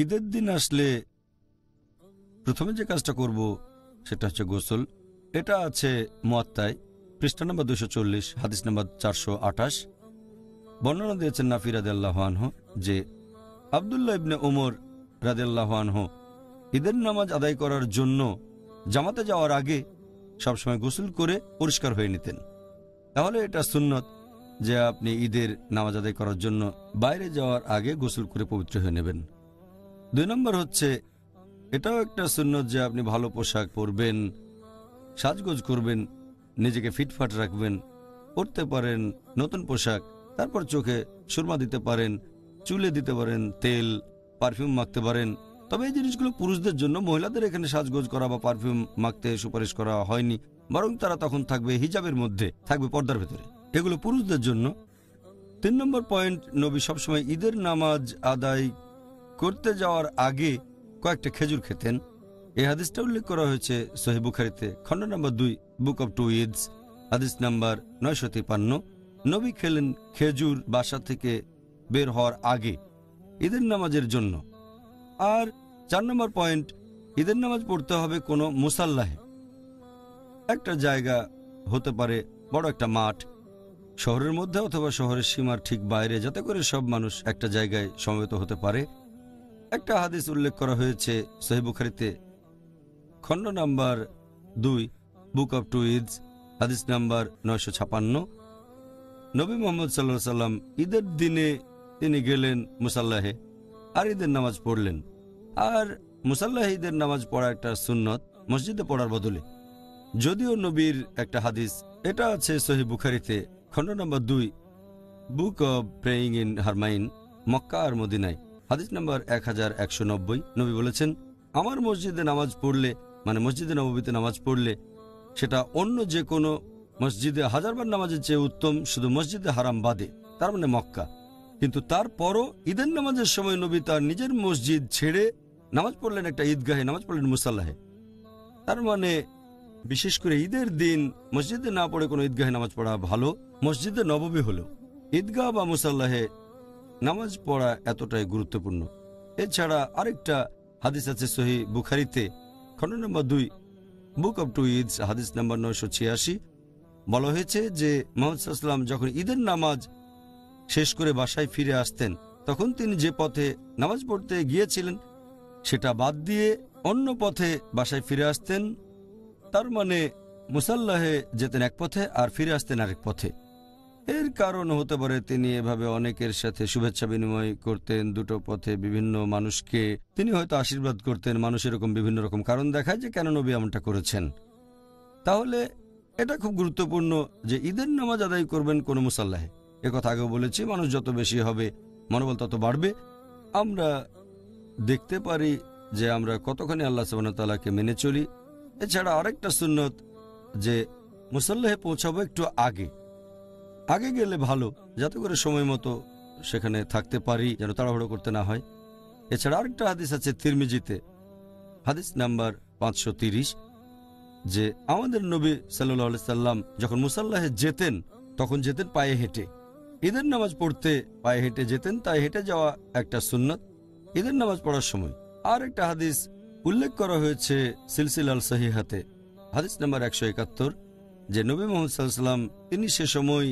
ঈদের দিন আসলে প্রথমে যে কাজটা করব সেটা হচ্ছে গোসল। এটা আছে মুয়াত্তায় পৃষ্ঠা নম্বর 240, হাদিস নম্বর 428। বর্ণনা দিয়েছেন নাফি রাদিয়াল্লাহু আনহু যে আব্দুল্লাহ ইবনে উমর রাদিয়াল্লাহু আনহু ঈদের নামাজ আদায় করার জন্য জামাতে যাওয়ার আগে সবসময় গোসল করে পরিষ্কার হয়ে নিতেন। তাহলে এটা সুন্নত যে আপনি ঈদের নামাজ আদায় করার জন্য বাইরে যাওয়ার আগে গোসল করে পবিত্র হয়ে নেবেন। 2 নম্বর হচ্ছে এটাও একটা সুন্নত যে আপনি ভালো পোশাক পরবেন, সাজগোজ করবেন, নিজেকে ফিটফাট রাখবেন, পরতে পারেন নতুন পোশাক, তারপর চোখে সুরমা দিতে পারেন, চুলে দিতে পারেন তেল, পারফিউম মাখতে পারেন। তবে এই জিনিসগুলো পুরুষদের জন্য, মহিলাদের এখানে সাজগোজ করা বা পারফিউম মাখতে সুপারিশ করা হয়নি, বরং তারা তখন থাকবে হিজাবের মধ্যে, থাকবে পর্দার ভেতরে। এগুলো পুরুষদের জন্য। 3 নম্বর পয়েন্ট, নবী সবসময় ঈদের নামাজ আদায় করতে যাওয়ার আগে কয়েকটা খেজুর খেতেন। এই হাদিসটা উল্লেখ করা হয়েছে সহিহ বুখারীতে খণ্ড নম্বর 2, বুক অব টু ঈদস, হাদিস নাম্বার 953। নবী খেলেন খেজুর বাসা থেকে বের হওয়ার আগে ঈদের নামাজের জন্য। আর 4 নম্বর পয়েন্ট, ঈদের নামাজ পড়তে হবে কোনো মুসাল্লাহে, একটা জায়গা হতে পারে বড় একটা মাঠ, শহরের মধ্যে অথবা শহরের সীমার ঠিক বাইরে, যাতে করে সব মানুষ একটা জায়গায় সমবেত হতে পারে। একটা হাদিস উল্লেখ করা হয়েছে সহিহ বুখারীতে খণ্ড নাম্বার 2, বুক অব টু ঈদস, হাদিস নাম্বার 956। নবী মুহাম্মদ সাল্লাল্লাহু আলাইহি সাল্লাম ঈদের দিনে তিনি গেলেন মুসাল্লাহে আর ঈদের নামাজ পড়লেন। আর মুসাল্লাহে ঈদের নামাজ পড়া একটা সুন্নত মসজিদে পড়ার বদলে। যদিও নবীর একটা হাদিস, এটা আছে সহিহ বুখারীতে খণ্ড নম্বর 2, book of praying in Haramain, মক্কা আর মদিনায়, হাদিস নাম্বার 1190। নবী বলেছেন, আমার মসজিদে নামাজ পড়লে, মানে মসজিদে নববীতে নামাজ পড়লে, সেটা অন্য যে কোনো মসজিদে হাজারবার নামাজের চেয়ে উত্তম, শুধু মসজিদে হারাম বাদে, তার মানে মক্কা। কিন্তু তারপরও ঈদের নামাজের সময় নবী তার নিজের মসজিদ ছেড়ে নামাজ পড়লেন একটা ঈদগাহে, নামাজ পড়লেন মুসাল্লাহে। তার মানে বিশেষ করে ঈদের দিন মসজিদে না পড়ে কোনো ঈদগাহে নামাজ পড়া ভালো। মসজিদে নববী হলো ঈদগাহ বা মুসাল্লাহে নামাজ পড়া এতটাই গুরুত্বপূর্ণ। এছাড়া আরেকটা হাদিস আছে সহিহ বুখারীতে খণ্ড নম্বর 2, বুক অব টু ঈদস, হাদিস নাম্বার 986। বলা হয়েছে যে মুহাম্মদ সাল্লাল্লাহু আলাইহি ওয়াসাল্লাম যখন ঈদের নামাজ শেষ করে বাসায় ফিরে আসতেন, তখন তিনি যে পথে নামাজ পড়তে গিয়েছিলেন সেটা বাদ দিয়ে অন্য পথে বাসায় ফিরে আসতেন। তার মানে মুসাল্লাহে যেতেন এক পথে আর ফিরে আসতেন আরেক পথে। এর কারণ হতে পারে তিনি এভাবে অনেকের সাথে শুভেচ্ছা বিনিময় করতেন, দুটো পথে বিভিন্ন মানুষকে তিনি হয়তো আশীর্বাদ করতেন। মানুষ এরকম বিভিন্ন রকম কারণ দেখায় যে কেন নবী এমনটা করেছেন। তাহলে এটা খুব গুরুত্বপূর্ণ যে ঈদের নামাজ আদায় করবেন কোনো মুসাল্লাহে। একথা আগেও বলেছি, মানুষ যত বেশি হবে মনোবল তত বাড়বে। আমরা দেখতে পারি যে আমরা কতখানি আল্লাহ সুবহানাহু ওয়া তাআলাকে মেনে চলি। এছাড়া আরেকটা সুন্নত যে মুসাল্লাহে পৌঁছাবো একটু আগে আগে গেলে ভালো, যাতে করে সময় মতো সেখানে থাকতে পারি, যেন তাড়াহুড়ো করতে না হয়। এছাড়া আরেকটা হাদিস আছে তিরমিজিতে, হাদিস নাম্বার 530, যে আমাদের নবী সাল্লাল্লাহু আলাইহি সাল্লাম যখন মুসাল্লাহে যেতেন তখন যেতেন পায়ে হেঁটে। ঈদের নামাজ পড়তে পায়ে হেঁটে যেতেন, তাই হেঁটে যাওয়া একটা সুন্নত ঈদের নামাজ পড়ার সময়। আর একটা হাদিস উল্লেখ করা হয়েছে সিলসিলাল সহিহাতে, হাদিস নাম্বার 171, যে নবী মুহাম্মদ সাল্লাল্লাহু আলাইহি সাল্লাম তিনি সে সময়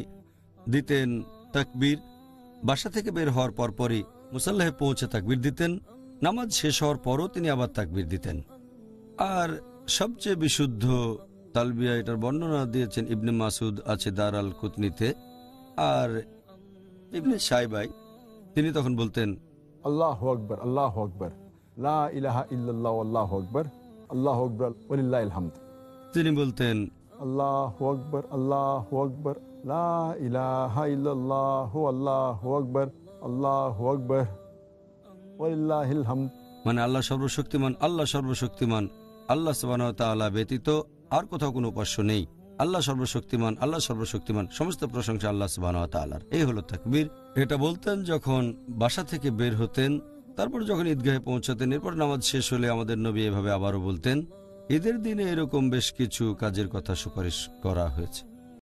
দিতেন তাকবীর। বাসা থেকে বের হওয়ার পরপরই মুসাল্লাহে পৌঁছে তাকবীর দিতেন, নামাজ শেষ হওয়ার পরও তিনি আবার তাকবীর দিতেন। আর সবচেয়ে বিশুদ্ধ তালবিয়া, এটার বর্ণনা দিয়েছেন ইবনে মাসুদ, আছে দার আল কুতনিতে। আর ইবনে শাইবাই তিনি তখন বলতেন, আল্লাহু আকবার, আল্লাহু আকবার, লা ইলাহা ইল্লাল্লাহু, আল্লাহু আকবার, আল্লাহু আকবার, ওয়ালিল্লাহিল হামদ। তিনি বলতেন, আল্লাহু আকবার, আল্লাহু আকবার, লা ইলাহা ইল্লাল্লাহু, আল্লাহু আকবার, আল্লাহু আকবার, ওয়ালিল্লাহিল হামদ। মানে আল্লাহ সর্বশক্তিমান, আল্লাহ সর্বশক্তিমান, আল্লাহ সুবহানাহু ওয়া তাআলা ব্যতীত আর কোথাও কোনো উপাস্য নেই। আল্লাহ সর্বশক্তিমান, আল্লাহ সর্বশক্তিমান, সমস্ত প্রশংসা আল্লাহ সুবহানাহু ওয়া তাআলার। এই হলো তাকবীর। এটা বলতেন যখন বাসা থেকে বের হতেন, তারপর যখন ঈদগাহে পৌঁছাতেন। এরপর নামাজ শেষ হলে আমাদের নবী এভাবে আবারও বলতেন। ঈদের দিনে এরকম বেশ কিছু কাজের কথা সুপারিশ করা হয়েছে।